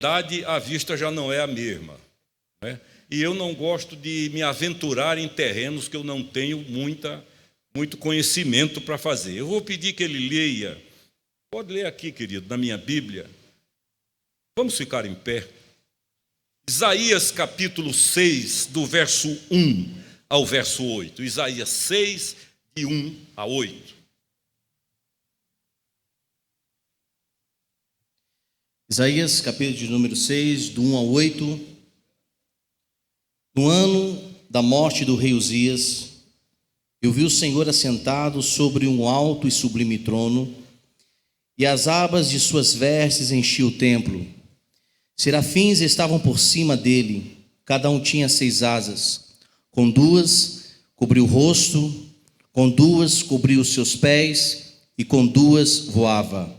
a vista já não é a mesma, né? E eu não gosto de me aventurar em terrenos que eu não tenho muito conhecimento para fazer. Eu vou pedir que ele leia. Pode ler aqui, querido, na minha Bíblia. Vamos ficar em pé. Isaías capítulo 6, do verso 1 ao verso 8. Isaías 6, de 1 a 8. Isaías, capítulo de número 6, do 1 ao 8. No ano da morte do rei Uzias, eu vi o Senhor assentado sobre um alto e sublime trono, e as abas de suas vestes enchiam o templo. Serafins estavam por cima dele, cada um tinha 6 asas. Com 2 cobriu o rosto, com 2 cobriu os seus pés, e com 2 voava.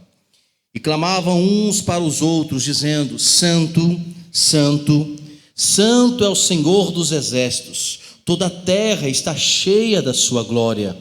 E clamavam uns para os outros, dizendo: Santo, Santo, Santo é o Senhor dos exércitos, toda a terra está cheia da sua glória.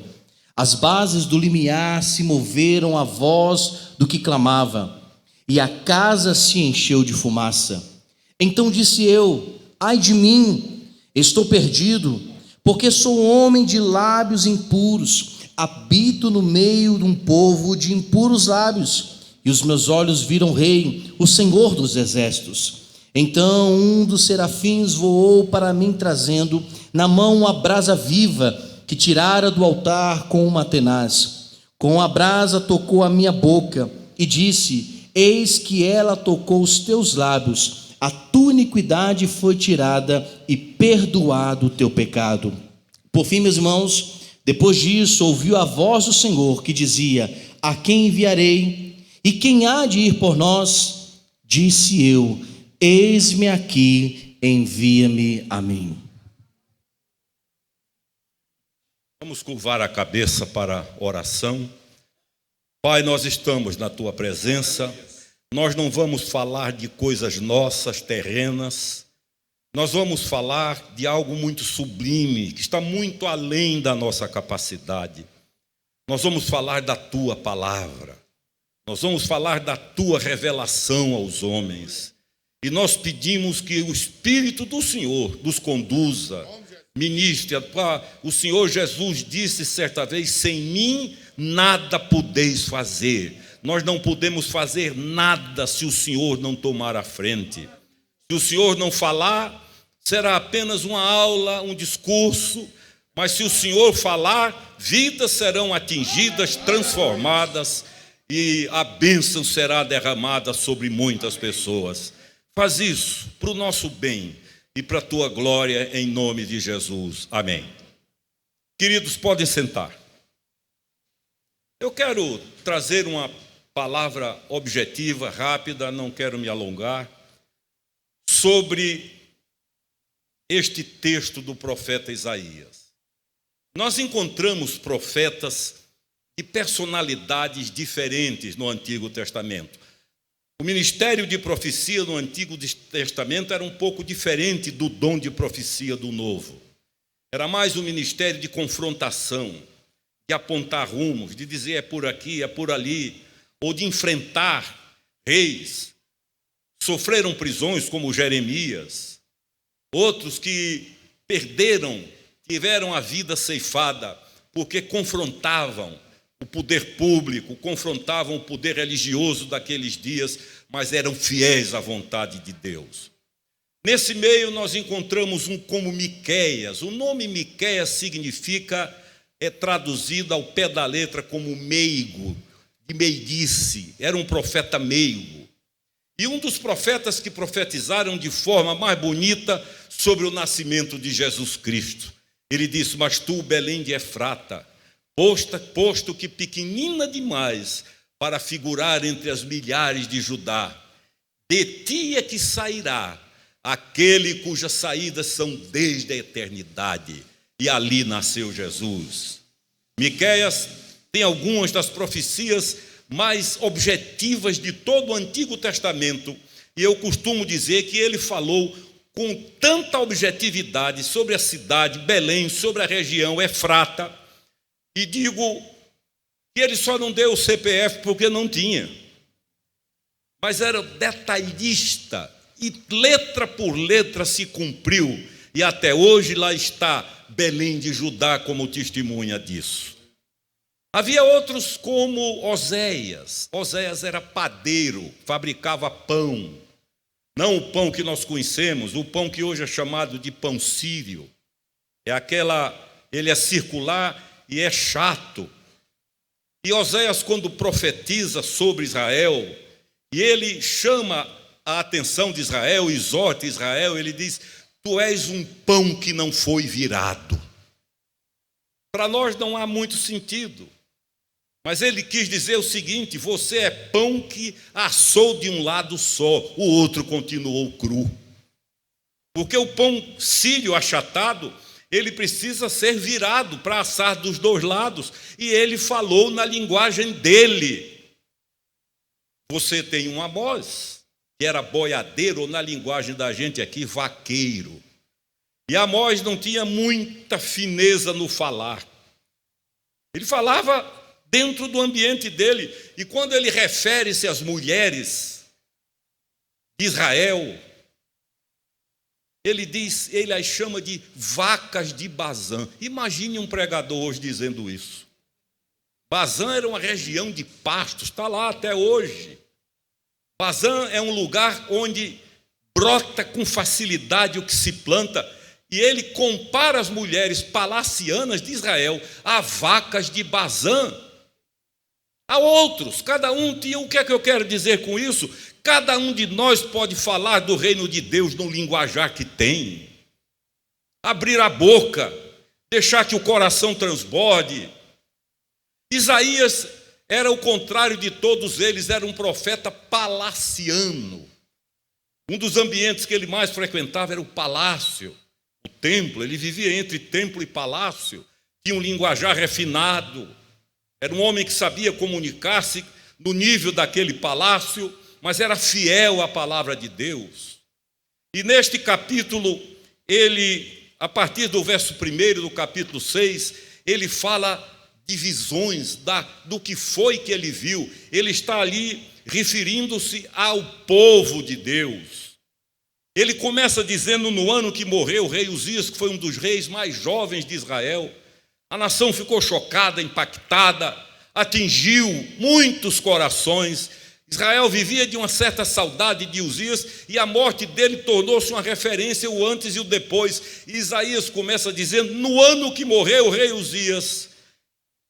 As bases do limiar se moveram à voz do que clamava, e a casa se encheu de fumaça. Então disse eu: ai de mim, estou perdido, porque sou homem de lábios impuros, habito no meio de um povo de impuros lábios, e os meus olhos viram o Rei, o Senhor dos exércitos. Então um dos serafins voou para mim, trazendo na mão uma brasa viva, que tirara do altar com uma tenaz. Com a brasa tocou a minha boca, e disse: eis que ela tocou os teus lábios, a tua iniquidade foi tirada, e perdoado o teu pecado. Por fim, meus irmãos, depois disso ouviu a voz do Senhor, que dizia: a quem enviarei? E quem há de ir por nós? Disse eu: eis-me aqui, envia-me a mim. Vamos curvar a cabeça para a oração. Pai, nós estamos na Tua presença. Nós não vamos falar de coisas nossas, terrenas. Nós vamos falar de algo muito sublime, que está muito além da nossa capacidade. Nós vamos falar da Tua palavra. Nós vamos falar da Tua revelação aos homens. E nós pedimos que o Espírito do Senhor nos conduza, ministre. O Senhor Jesus disse certa vez: sem mim nada podeis fazer. Nós não podemos fazer nada se o Senhor não tomar a frente. Se o Senhor não falar, será apenas uma aula, um discurso. Mas se o Senhor falar, vidas serão atingidas, transformadas, e a bênção será derramada sobre muitas pessoas. Faz isso para o nosso bem e para a Tua glória, em nome de Jesus. Amém. Queridos, podem sentar. Eu quero trazer uma palavra objetiva, rápida, não quero me alongar, sobre este texto do profeta Isaías. Nós encontramos profetas de personalidades diferentes no Antigo Testamento. O ministério de profecia no Antigo Testamento era um pouco diferente do dom de profecia do Novo. Era mais um ministério de confrontação, de apontar rumos, de dizer é por aqui, é por ali, ou de enfrentar reis. Sofreram prisões como Jeremias, outros que perderam, tiveram a vida ceifada, porque confrontavam o poder público, confrontavam o poder religioso daqueles dias, mas eram fiéis à vontade de Deus. Nesse meio nós encontramos um como Miqueias. O nome Miqueias significa, é traduzido ao pé da letra como meigo, de meiguice. Era um profeta meigo. E um dos profetas que profetizaram de forma mais bonita sobre o nascimento de Jesus Cristo. Ele disse: mas tu, Belém de Efrata, posto que pequenina demais para figurar entre as milhares de Judá, de ti é que sairá aquele cujas saídas são desde a eternidade, e ali nasceu Jesus. Miqueias tem algumas das profecias mais objetivas de todo o Antigo Testamento, e eu costumo dizer que ele falou com tanta objetividade sobre a cidade, Belém, sobre a região Efrata, e digo que ele só não deu o CPF porque não tinha. mas era detalhista, e letra por letra se cumpriu, e até hoje lá está Belém de Judá como testemunha disso. Havia outros como Oséias. Oséias era padeiro, fabricava pão. Não o pão que nós conhecemos, o pão que hoje é chamado de pão sírio. Ele é circular e é chato. E Oséias, quando profetiza sobre Israel, e ele chama a atenção de Israel, exorta Israel, ele diz: tu és um pão que não foi virado. Para nós não há muito sentido. Mas ele quis dizer o seguinte: você é pão que assou de um lado só, o outro continuou cru. Porque o pão sírio achatado, ele precisa ser virado para assar dos dois lados. E ele falou na linguagem dele. Você tem um Amós, que era boiadeiro, ou na linguagem da gente aqui, vaqueiro. E Amós não tinha muita fineza no falar. Ele falava dentro do ambiente dele. E quando ele refere-se às mulheres de Israel, ele as chama de vacas de Bazã. Imagine um pregador hoje dizendo isso. Bazã era uma região de pastos, está lá até hoje. Bazã é um lugar onde brota com facilidade o que se planta. E ele compara as mulheres palacianas de Israel a vacas de Bazã. Há outros, cada um tinha. O que é que eu quero dizer com isso? Cada um de nós pode falar do reino de Deus no linguajar que tem. Abrir a boca, deixar que o coração transborde. Isaías era o contrário de todos eles, era um profeta palaciano. Um dos ambientes que ele mais frequentava era o palácio, o templo. Ele vivia entre templo e palácio, tinha um linguajar refinado. Era um homem que sabia comunicar-se no nível daquele palácio, mas era fiel à palavra de Deus. E neste capítulo, a partir do verso 1 do capítulo 6, ele fala de visões, do que foi que ele viu. Ele está ali referindo-se ao povo de Deus. Ele começa dizendo: no ano que morreu o rei Uzias, que foi um dos reis mais jovens de Israel, a nação ficou chocada, impactada, atingiu muitos corações. Israel vivia de uma certa saudade de Uzias, e a morte dele tornou-se uma referência, o antes e o depois. E Isaías começa dizendo: no ano que morreu o rei Uzias,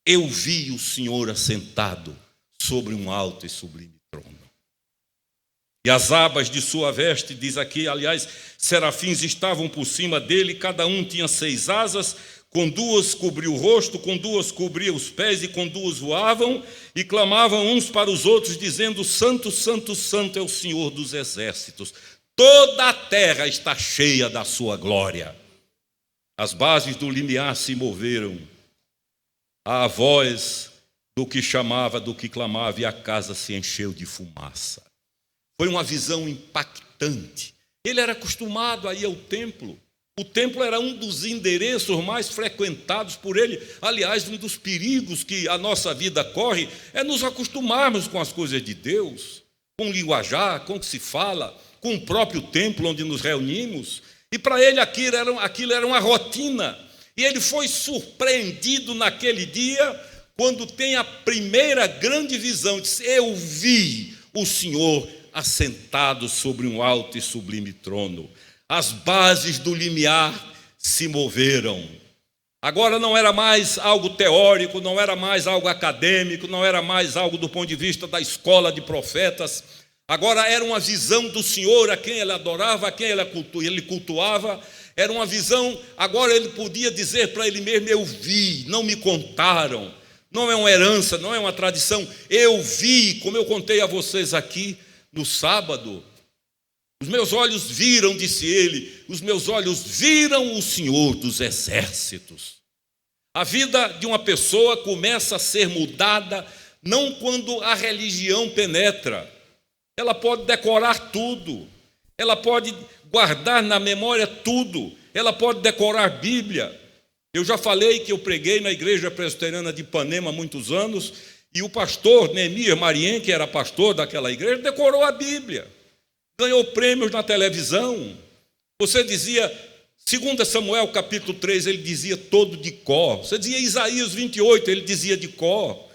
eu vi o Senhor assentado sobre um alto e sublime trono. E as abas de sua veste, diz aqui, aliás, serafins estavam por cima dele, cada um tinha 6 asas, com 2 cobria o rosto, com 2 cobria os pés, e com 2 voavam, e clamavam uns para os outros, dizendo: Santo, Santo, Santo é o Senhor dos exércitos. Toda a terra está cheia da sua glória. As bases do limiar se moveram à voz do que chamava, do que clamava, e a casa se encheu de fumaça. Foi uma visão impactante. Ele era acostumado a ir ao templo. O templo era um dos endereços mais frequentados por ele. Aliás, um dos perigos que a nossa vida corre é nos acostumarmos com as coisas de Deus, com o linguajar, com o que se fala, com o próprio templo onde nos reunimos. E para ele aquilo era uma rotina. E ele foi surpreendido naquele dia, quando tem a primeira grande visão. Diz: eu vi o Senhor assentado sobre um alto e sublime trono. As bases do limiar se moveram. Agora não era mais algo teórico, não era mais algo acadêmico, não era mais algo do ponto de vista da escola de profetas. Agora era uma visão do Senhor, a quem ele adorava, a quem ele cultuava. Era uma visão, agora ele podia dizer para ele mesmo: eu vi, não me contaram. Não é uma herança, não é uma tradição. Eu vi, como eu contei a vocês aqui no sábado. Os meus olhos viram, disse ele, os meus olhos viram o Senhor dos exércitos. A vida de uma pessoa começa a ser mudada não quando a religião penetra. Ela pode decorar tudo, ela pode guardar na memória tudo, ela pode decorar Bíblia. Eu já falei que eu preguei na igreja presbiteriana de Ipanema há muitos anos, E o pastor Neemias Marien, que era pastor daquela igreja, decorou a Bíblia. Ganhou prêmios na televisão. Você dizia, 2 Samuel capítulo 3, ele dizia todo de cor. Você dizia Isaías 28, ele dizia de cor.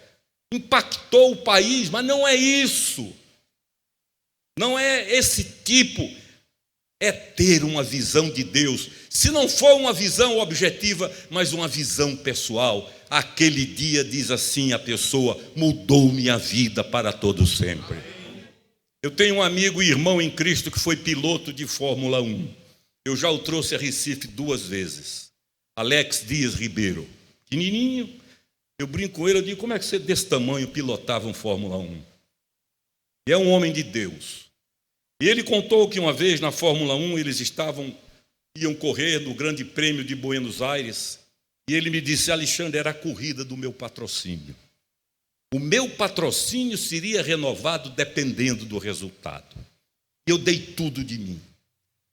Impactou o país, mas não é isso. Não é esse tipo. É ter uma visão de Deus. Se não for uma visão objetiva, mas uma visão pessoal. Aquele dia, diz assim a pessoa, mudou minha vida para todo sempre. Eu tenho um amigo e irmão em Cristo que foi piloto de Fórmula 1. Eu já o trouxe a Recife 2 vezes. Alex Dias Ribeiro. Pequenininho. Eu brinco com ele, eu digo, como é que você desse tamanho pilotava um Fórmula 1? E é um homem de Deus. E ele contou que uma vez na Fórmula 1 eles iam correr no Grande Prêmio de Buenos Aires. E ele me disse, Alexandre, era a corrida do meu patrocínio. O meu patrocínio seria renovado dependendo do resultado. Eu dei tudo de mim.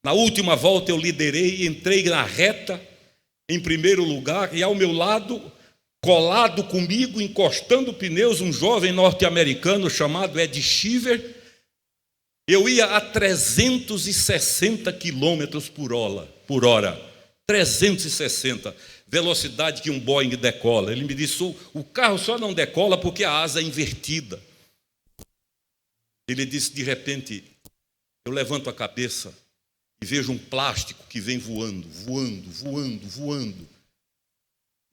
Na última volta eu liderei, entrei na reta em primeiro lugar e ao meu lado, colado comigo, encostando pneus, um jovem norte-americano chamado Ed Shiver. Eu ia a 360 quilômetros por hora. 360, velocidade que um Boeing decola. Ele me disse, o carro só não decola porque a asa é invertida. Ele disse, de repente, eu levanto a cabeça e vejo um plástico que vem voando.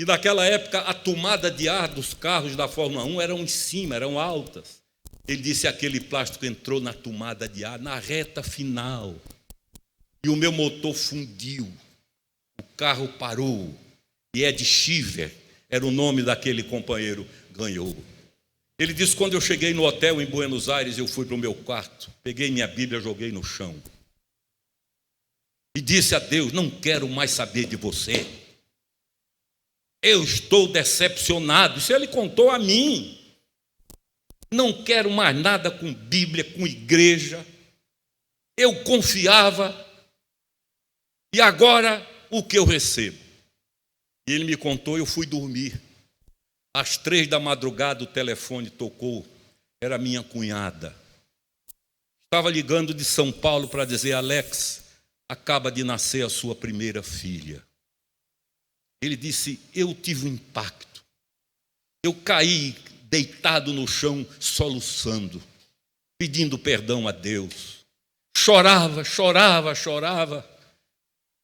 E naquela época, a tomada de ar dos carros da Fórmula 1 eram em cima, eram altas. Ele disse, aquele plástico entrou na tomada de ar, na reta final. E o meu motor fundiu. O carro parou. E Ed Shiver, era o nome daquele companheiro, ganhou. Ele disse, quando eu cheguei no hotel em Buenos Aires, eu fui para o meu quarto, peguei minha Bíblia, joguei no chão. E disse a Deus, não quero mais saber de você. Eu estou decepcionado. Isso ele contou a mim. Não quero mais nada com Bíblia, com igreja. Eu confiava. E agora, o que eu recebo? E ele me contou, eu fui dormir. Às 3 da madrugada o telefone tocou. Era minha cunhada. Estava ligando de São Paulo para dizer, Alex, acaba de nascer a sua primeira filha. Ele disse, eu tive um impacto. Eu caí deitado no chão, soluçando, pedindo perdão a Deus. Chorava.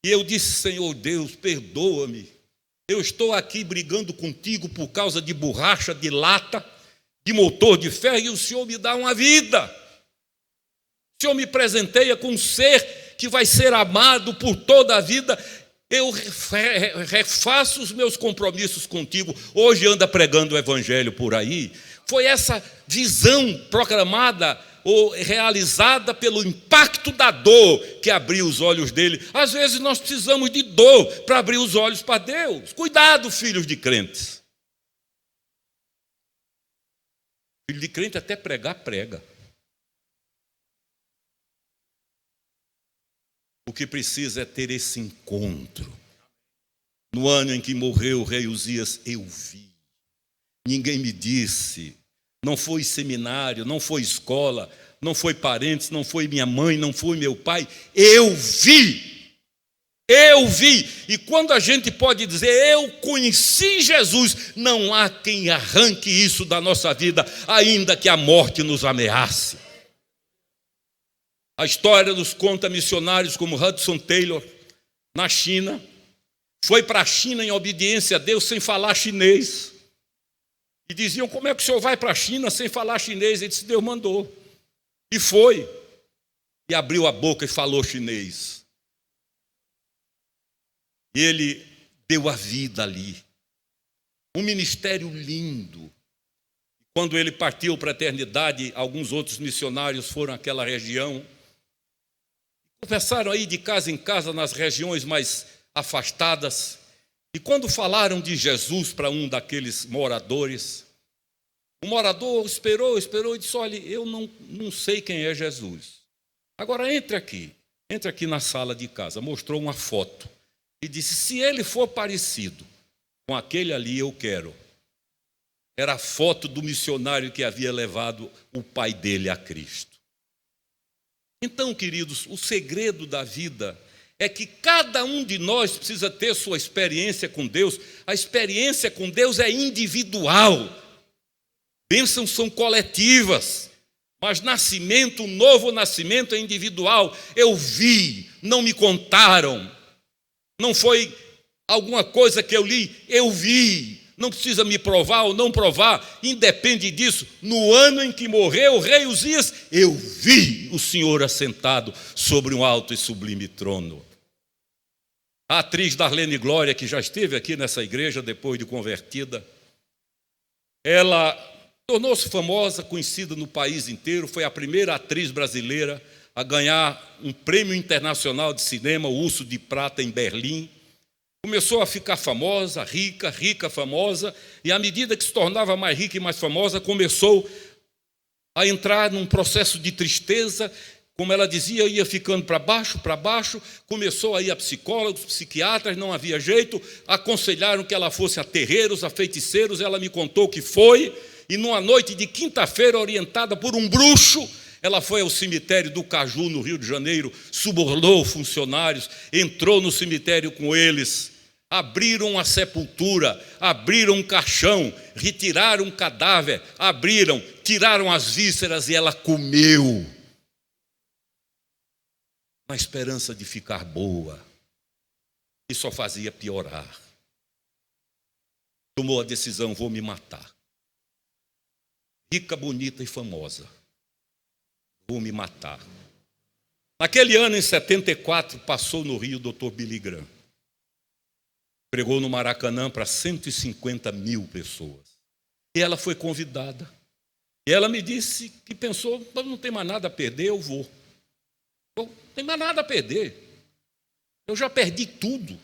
E eu disse, Senhor Deus, perdoa-me. Eu estou aqui brigando contigo por causa de borracha, de lata, de motor de ferro, e o Senhor me dá uma vida. O Senhor me presenteia com um ser que vai ser amado por toda a vida. Eu refaço os meus compromissos contigo. Hoje anda pregando o evangelho por aí. Foi essa visão proclamada ou realizada pelo impacto da dor que abriu os olhos dele. Às vezes nós precisamos de dor para abrir os olhos para Deus. Cuidado, filhos de crentes. Filho de crente até pregar, prega. O que precisa é ter esse encontro. No ano em que morreu o rei Uzias, eu vi. Ninguém me disse. Não foi seminário, não foi escola, não foi parentes, não foi minha mãe, não foi meu pai. Eu vi. E quando a gente pode dizer, eu conheci Jesus, não há quem arranque isso da nossa vida, ainda que a morte nos ameace. A história nos conta missionários como Hudson Taylor, na China. Foi para a China em obediência a Deus sem falar chinês. E diziam, como é que o senhor vai para a China sem falar chinês? Ele disse, Deus mandou. E foi. E abriu a boca e falou chinês. E ele deu a vida ali. Um ministério lindo. Quando ele partiu para a eternidade, alguns outros missionários foram àquela região. Conversaram aí de casa em casa nas regiões mais afastadas. E quando falaram de Jesus para um daqueles moradores, o morador esperou e disse, olha, eu não sei quem é Jesus. Agora entre aqui na sala de casa. Mostrou uma foto e disse, se ele for parecido com aquele ali, eu quero. era a foto do missionário que havia levado o pai dele a Cristo. Então, queridos, o segredo da vida é que cada um de nós precisa ter sua experiência com Deus. A experiência com Deus é individual. Bênçãos são coletivas, mas o novo nascimento é individual. Eu vi, não me contaram. Não foi alguma coisa que eu li, eu vi. Não precisa me provar ou não provar, independe disso. No ano em que morreu o rei Uzias, eu vi o Senhor assentado sobre um alto e sublime trono. A atriz Darlene Glória, que já esteve aqui nessa igreja depois de convertida, ela tornou-se famosa, conhecida no país inteiro, foi a primeira atriz brasileira a ganhar um prêmio internacional de cinema, o Urso de Prata, em Berlim. Começou a ficar famosa, rica, famosa, e à medida que se tornava mais rica e mais famosa, começou a entrar num processo de tristeza. Como ela dizia, ia ficando para baixo, começou a ir a psicólogos, psiquiatras, não havia jeito, aconselharam que ela fosse a terreiros, a feiticeiros, ela me contou que foi, e numa noite de quinta-feira, orientada por um bruxo, ela foi ao cemitério do Caju, no Rio de Janeiro, subornou funcionários, entrou no cemitério com eles, abriram a sepultura, abriram um caixão, retiraram um cadáver, abriram, tiraram as vísceras e ela comeu, na esperança de ficar boa, e só fazia piorar. Tomou a decisão: vou me matar. Rica, bonita e famosa, vou me matar. Naquele ano, em 74, passou no Rio o Dr. Billy Graham. Pregou no Maracanã para 150 mil pessoas. E ela foi convidada. E ela me disse que pensou: não tem mais nada a perder, eu vou. Não tem mais nada a perder. Eu já perdi tudo.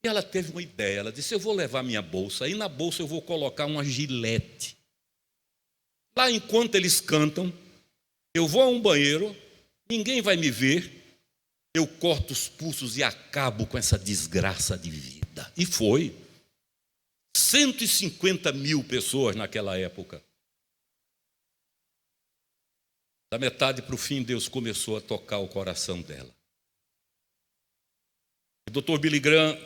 E ela teve uma ideia. Ela disse: eu vou levar minha bolsa. E na bolsa eu vou colocar uma gilete. Lá, enquanto eles cantam, eu vou a um banheiro, ninguém vai me ver, eu corto os pulsos e acabo com essa desgraça de vida. E foi. 150 mil pessoas naquela época. Da metade para o fim, Deus começou a tocar o coração dela. O Dr. Billy Graham,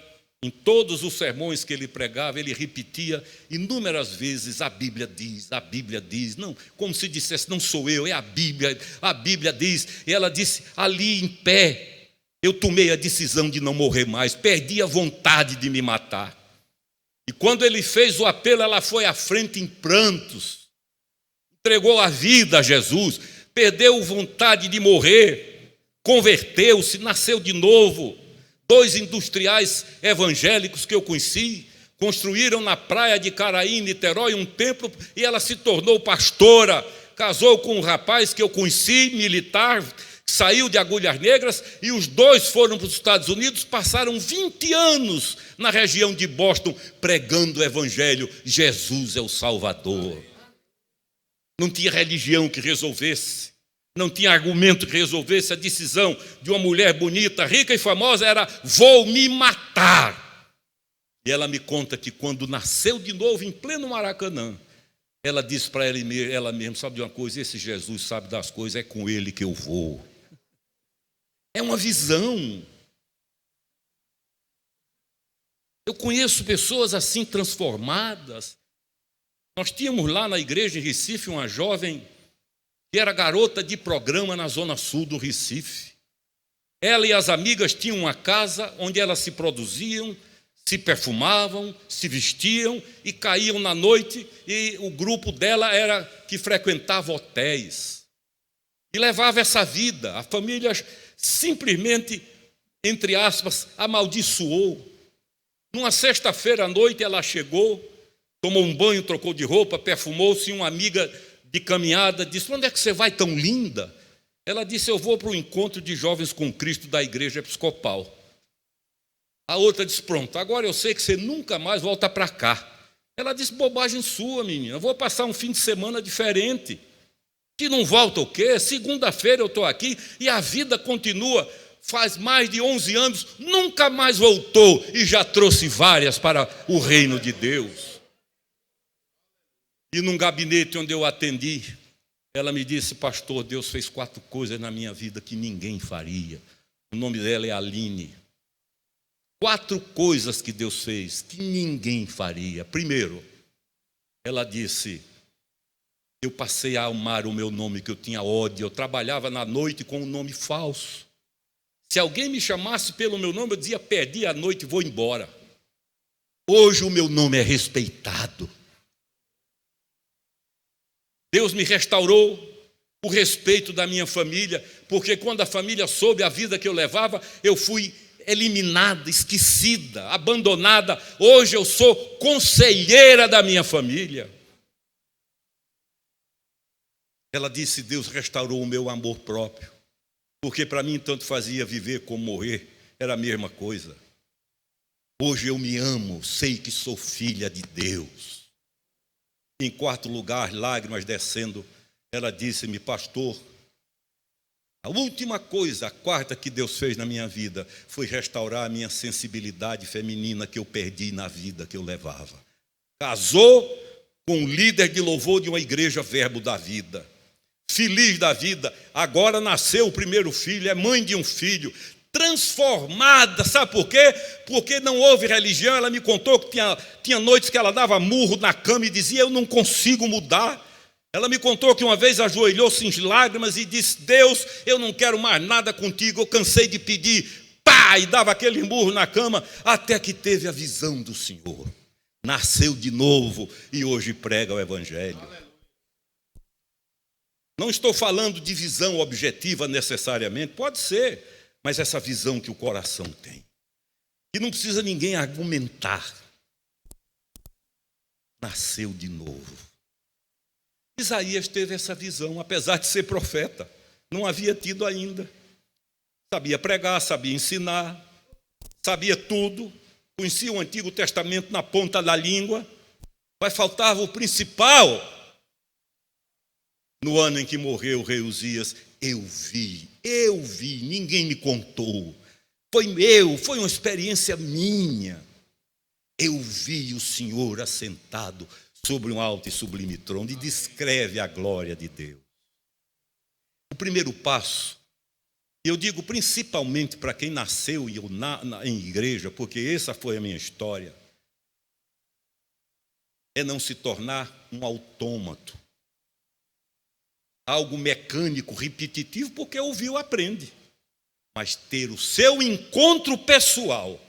em todos os sermões que ele pregava, ele repetia inúmeras vezes: a Bíblia diz, não, como se dissesse: não sou eu, é a Bíblia diz. E ela disse: ali em pé, eu tomei a decisão de não morrer mais, perdi a vontade de me matar. E quando ele fez o apelo, ela foi à frente em prantos, entregou a vida a Jesus, perdeu vontade de morrer, converteu-se, nasceu de novo. 2 industriais evangélicos que eu conheci construíram na praia de Caraí, em Niterói, um templo, e ela se tornou pastora, casou com um rapaz que eu conheci, militar, saiu de Agulhas Negras, e os 2 foram para os Estados Unidos, passaram 20 anos na região de Boston pregando o evangelho. Jesus é o Salvador. Não tinha religião que resolvesse. Não tinha argumento que resolvesse. A decisão de uma mulher bonita, rica e famosa era: vou me matar. E ela me conta que quando nasceu de novo, em pleno Maracanã, ela disse para ela mesma: sabe de uma coisa, esse Jesus sabe das coisas, é com ele que eu vou. É uma visão. Eu conheço pessoas assim transformadas. Nós tínhamos lá na igreja em Recife uma jovem que era garota de programa na zona sul do Recife. Ela e as amigas tinham uma casa onde elas se produziam, se perfumavam, se vestiam e caíam na noite, e o grupo dela era que frequentava hotéis. E levava essa vida. A família simplesmente, entre aspas, amaldiçoou. Numa sexta-feira à noite ela chegou, tomou um banho, trocou de roupa, perfumou-se, e uma amiga de caminhada disse: onde é que você vai tão linda? Ela disse: eu vou para o encontro de jovens com Cristo da igreja episcopal. A outra disse: pronto, agora eu sei que você nunca mais volta para cá. Ela disse: bobagem sua, menina, eu vou passar um fim de semana diferente. Que não volta o quê? Segunda-feira eu estou aqui e a vida continua. Faz mais de 11 anos, nunca mais voltou e já trouxe várias para o reino de Deus. E num gabinete onde eu atendi, ela me disse: pastor, Deus fez 4 coisas na minha vida que ninguém faria. O nome dela é Aline. 4 coisas que Deus fez que ninguém faria. Primeiro, ela disse: eu passei a amar o meu nome, que eu tinha ódio. Eu trabalhava na noite com um nome falso. Se alguém me chamasse pelo meu nome, eu dizia: perdi a noite, vou embora. Hoje o meu nome é respeitado. Deus me restaurou o respeito da minha família, porque quando a família soube a vida que eu levava, eu fui eliminada, esquecida, abandonada. Hoje eu sou conselheira da minha família. Ela disse: Deus restaurou o meu amor próprio, porque para mim tanto fazia viver como morrer, era a mesma coisa. Hoje eu me amo, sei que sou filha de Deus. Em 4º lugar, lágrimas descendo, ela disse-me: pastor, a última coisa, a 4ª que Deus fez na minha vida, foi restaurar a minha sensibilidade feminina que eu perdi na vida que eu levava. Casou com um líder de louvor de uma igreja Verbo da Vida. Feliz da vida, agora nasceu o primeiro filho, é mãe de um filho, transformada. Sabe por quê? Porque não houve religião. Ela me contou que tinha noites que ela dava murro na cama e dizia: eu não consigo mudar. Ela me contou que uma vez ajoelhou-se em lágrimas e disse: Deus, eu não quero mais nada contigo, eu cansei de pedir. Pá! E dava aquele murro na cama, até que teve a visão do Senhor. Nasceu de novo e hoje prega o Evangelho. Não estou falando de visão objetiva necessariamente, pode ser, mas essa visão que o coração tem, que não precisa ninguém argumentar. Nasceu de novo. Isaías teve essa visão, apesar de ser profeta, não havia tido ainda. Sabia pregar, sabia ensinar, sabia tudo, conhecia o Antigo Testamento na ponta da língua, mas faltava o principal. No ano em que morreu o rei Uzias, eu vi, ninguém me contou. Foi uma experiência minha. Eu vi o Senhor assentado sobre um alto e sublime trono, e descreve a glória de Deus. O primeiro passo, e eu digo principalmente para quem nasceu em igreja, porque essa foi a minha história, é não se tornar um autômato. Algo mecânico, repetitivo, porque ouviu, aprende. Mas ter o seu encontro pessoal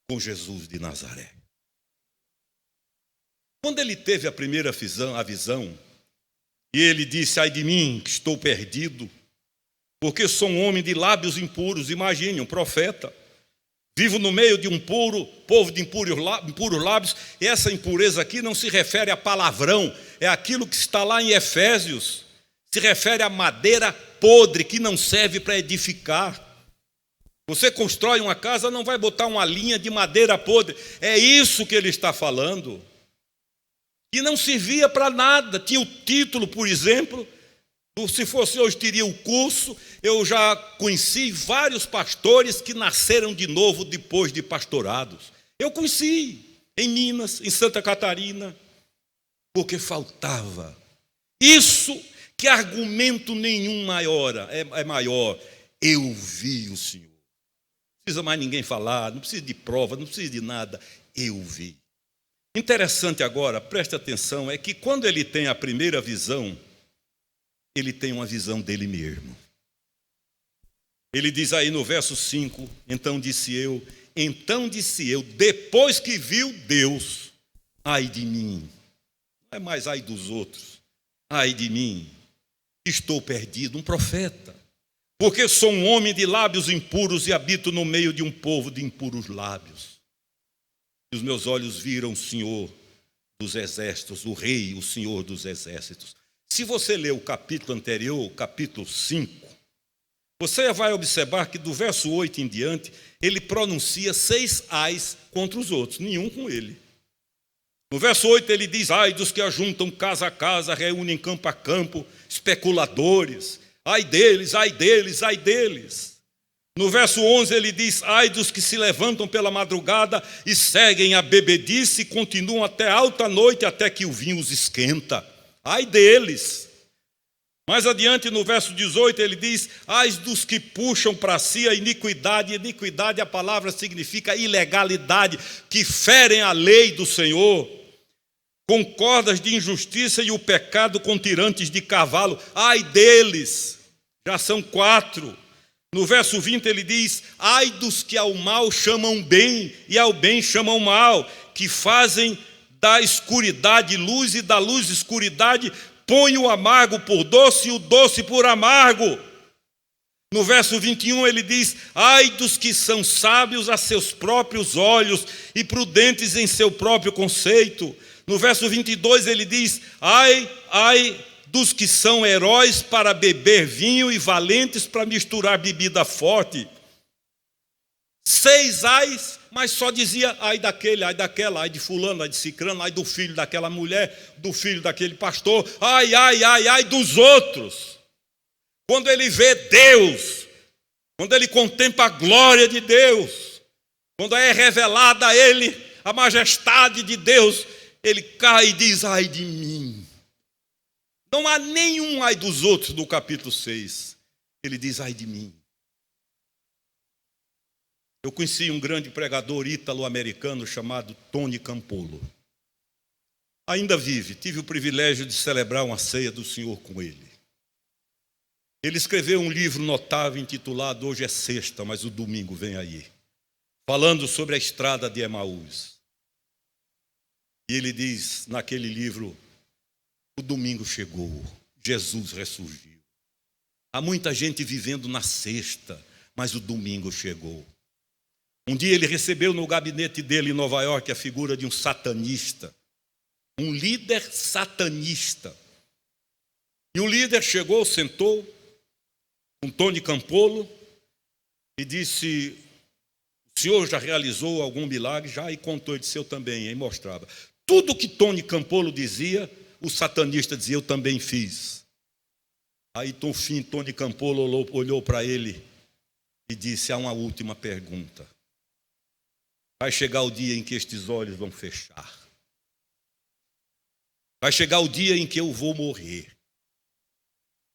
com Jesus de Nazaré. Quando ele teve a primeira visão, e ele disse: ai de mim, que estou perdido, porque sou um homem de lábios impuros. Imagine, um profeta. Vivo no meio de um povo de impuros lábios, e essa impureza aqui não se refere a palavrão, é aquilo que está lá em Efésios, se refere a madeira podre, que não serve para edificar. Você constrói uma casa, não vai botar uma linha de madeira podre, é isso que ele está falando. Que não servia para nada, tinha o título, por exemplo. Se fosse hoje, teria o curso. Eu já conheci vários pastores que nasceram de novo depois de pastorados. Eu conheci em Minas, em Santa Catarina, porque faltava. Isso que argumento nenhum é maior. Eu vi o Senhor. Não precisa mais ninguém falar, não precisa de prova, não precisa de nada. Eu vi. Interessante agora, preste atenção, é que quando ele tem a primeira visão, ele tem uma visão dele mesmo. Ele diz aí no verso 5, então disse eu, depois que viu Deus, ai de mim, não é mais ai dos outros, ai de mim, estou perdido, um profeta, porque sou um homem de lábios impuros e habito no meio de um povo de impuros lábios. E os meus olhos viram o Senhor dos exércitos, o Rei, o Senhor dos exércitos. Se você ler o capítulo anterior, o capítulo 5, você vai observar que do verso 8 em diante, ele pronuncia 6 ais contra os outros, nenhum com ele. No verso 8 ele diz: ai dos que ajuntam casa a casa, reúnem campo a campo, especuladores, ai deles, ai deles, ai deles. No verso 11 ele diz: ai dos que se levantam pela madrugada e seguem a bebedice e continuam até alta noite, até que o vinho os esquenta. Ai deles. Mais adiante, no verso 18, ele diz: ai dos que puxam para si a iniquidade. Iniquidade, a palavra significa ilegalidade, que ferem a lei do Senhor, com cordas de injustiça e o pecado com tirantes de cavalo. Ai deles. Já são 4. No verso 20 ele diz: ai dos que ao mal chamam bem e ao bem chamam mal, que fazem da escuridade luz e da luz escuridade, põe o amargo por doce e o doce por amargo. No verso 21 ele diz: ai dos que são sábios a seus próprios olhos e prudentes em seu próprio conceito. No verso 22 ele diz: ai dos que são heróis para beber vinho e valentes para misturar bebida forte. 6 ais, mas só dizia: ai daquele, ai daquela, ai de fulano, ai de cicrano, ai do filho daquela mulher, do filho daquele pastor, ai dos outros. Quando ele vê Deus, quando ele contempla a glória de Deus, quando é revelada a ele a majestade de Deus, ele cai e diz: ai de mim. Não há nenhum ai dos outros no capítulo 6. Ele diz: ai de mim. Eu conheci um grande pregador ítalo-americano chamado Tony Campolo. Ainda vive, tive o privilégio de celebrar uma ceia do Senhor com ele. Ele escreveu um livro notável intitulado Hoje é Sexta, mas o domingo vem aí, falando sobre a estrada de Emaús. E ele diz naquele livro: o domingo chegou, Jesus ressurgiu. Há muita gente vivendo na sexta, mas o domingo chegou. Um dia ele recebeu no gabinete dele em Nova York a figura de um satanista, um líder satanista. E o líder chegou, sentou com Tony Campolo e disse: o senhor já realizou algum milagre? Já, e contou. Ele disse: eu também, e mostrava. Tudo que Tony Campolo dizia, o satanista dizia: eu também fiz. Aí, no fim, Tony Campolo olhou para ele e disse: há uma última pergunta. Vai chegar o dia em que estes olhos vão fechar. Vai chegar o dia em que eu vou morrer.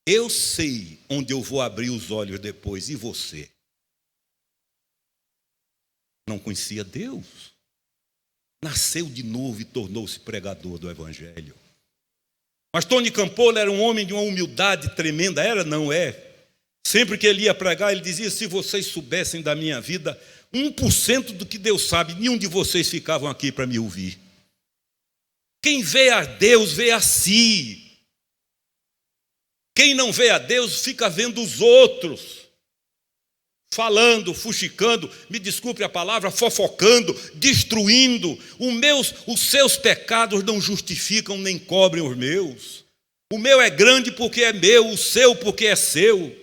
Eu sei onde eu vou abrir os olhos depois. E você? Não conhecia Deus. Nasceu de novo e tornou-se pregador do Evangelho. Mas Tony Campolo era um homem de uma humildade tremenda. Era, não é? Sempre que ele ia pregar, ele dizia: se vocês soubessem da minha vida 1% do que Deus sabe, nenhum de vocês ficavam aqui para me ouvir. Quem vê a Deus, vê a si. Quem não vê a Deus, fica vendo os outros, falando, fuxicando, me desculpe a palavra, fofocando, destruindo. Os seus pecados não justificam nem cobrem os meus. O meu é grande porque é meu, o seu porque é seu.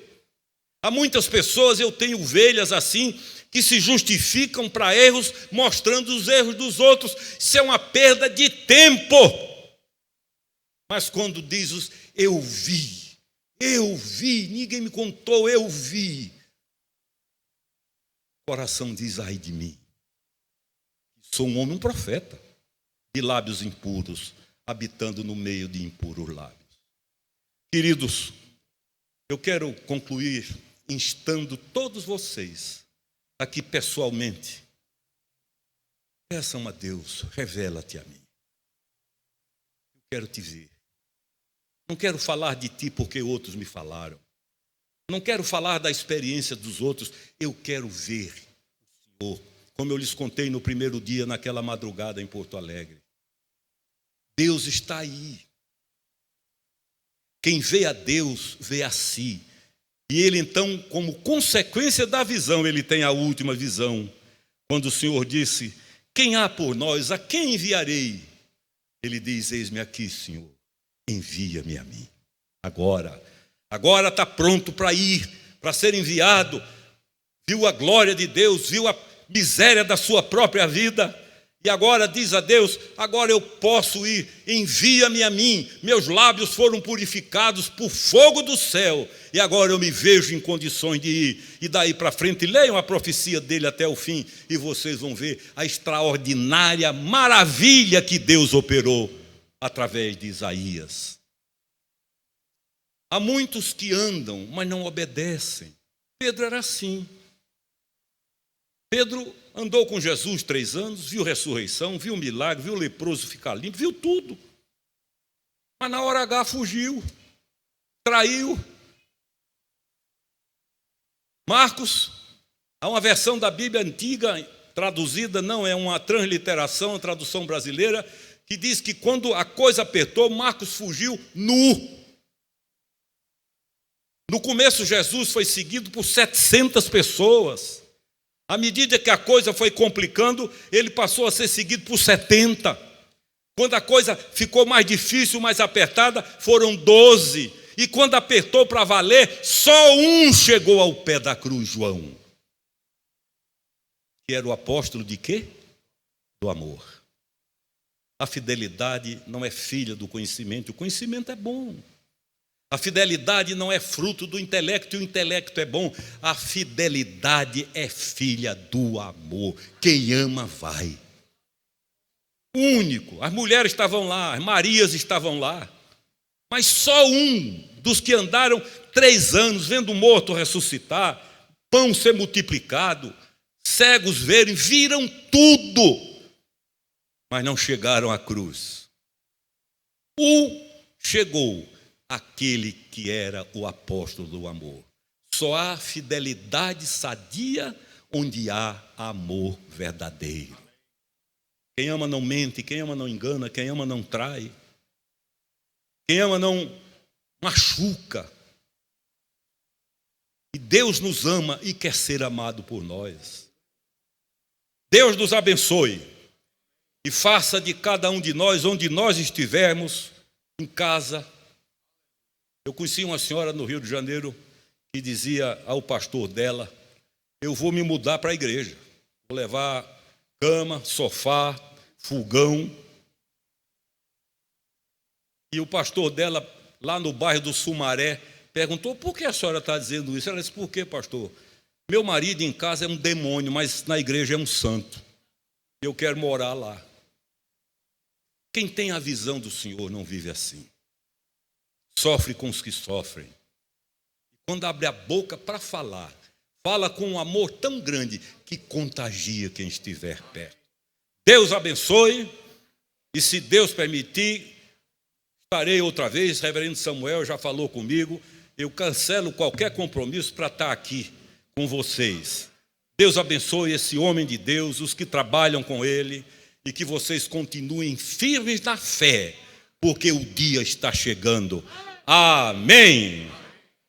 Há muitas pessoas, eu tenho ovelhas assim, que se justificam para erros, mostrando os erros dos outros. Isso é uma perda de tempo. Mas quando diz eu vi, ninguém me contou, eu vi, o coração diz: ai de mim. Sou um homem, um profeta, de lábios impuros, habitando no meio de impuros lábios. Queridos, eu quero concluir instando todos vocês aqui pessoalmente: peçam a Deus, revela-te a mim. Eu quero te ver. Não quero falar de ti porque outros me falaram. Não quero falar da experiência dos outros. Eu quero ver o Senhor, como eu lhes contei no primeiro dia, naquela madrugada em Porto Alegre. Deus está aí. Quem vê a Deus, vê a si. E ele então, como consequência da visão, ele tem a última visão. Quando o Senhor disse: quem há por nós, a quem enviarei? Ele diz: eis-me aqui, Senhor, envia-me a mim. Agora está pronto para ir, para ser enviado. Viu a glória de Deus, viu a miséria da sua própria vida E agora diz a Deus, agora eu posso ir, envia-me a mim. Meus lábios foram purificados por fogo do céu. E agora eu me vejo em condições de ir. E daí para frente, leiam a profecia dele até o fim. E vocês vão ver a extraordinária maravilha que Deus operou através de Isaías. Há muitos que andam, mas não obedecem. Pedro era assim. Pedro andou com Jesus 3 anos, viu ressurreição, viu milagre, viu o leproso ficar limpo, viu tudo. Mas na hora H fugiu, traiu. Marcos, há uma versão da Bíblia antiga, traduzida, não é uma transliteração, uma tradução brasileira, que diz que quando a coisa apertou, Marcos fugiu nu. No começo, Jesus foi seguido por 700 pessoas. À medida que a coisa foi complicando, ele passou a ser seguido por 70. Quando a coisa ficou mais difícil, mais apertada, foram 12. E quando apertou para valer, só um chegou ao pé da cruz, João. Que era o apóstolo de quê? Do amor. A fidelidade não é filha do conhecimento, o conhecimento é bom. A fidelidade não é fruto do intelecto, e o intelecto é bom. A fidelidade é filha do amor. Quem ama, vai. Único. As mulheres estavam lá, as Marias estavam lá. Mas só um dos que andaram 3 anos, vendo o morto ressuscitar, pão ser multiplicado, cegos verem, viram tudo, mas não chegaram à cruz. Chegou aquele que era o apóstolo do amor. Só há fidelidade sadia onde há amor verdadeiro. Quem ama não mente, quem ama não engana, quem ama não trai, quem ama não machuca. E Deus nos ama e quer ser amado por nós. Deus nos abençoe e faça de cada um de nós, onde nós estivermos, em casa. Eu conheci uma senhora no Rio de Janeiro que dizia ao pastor dela, eu vou me mudar para a igreja, vou levar cama, sofá, fogão. E o pastor dela, lá no bairro do Sumaré, perguntou, por que a senhora está dizendo isso? Ela disse, por quê, pastor? Meu marido em casa é um demônio, mas na igreja é um santo. Eu quero morar lá. Quem tem a visão do Senhor não vive assim. Sofre com os que sofrem. Quando abre a boca para falar, fala com um amor tão grande que contagia quem estiver perto. Deus abençoe, e se Deus permitir, estarei outra vez. Reverendo Samuel já falou comigo, eu cancelo qualquer compromisso para estar aqui com vocês. Deus abençoe esse homem de Deus, os que trabalham com ele, e que vocês continuem firmes na fé, porque o dia está chegando. Amém.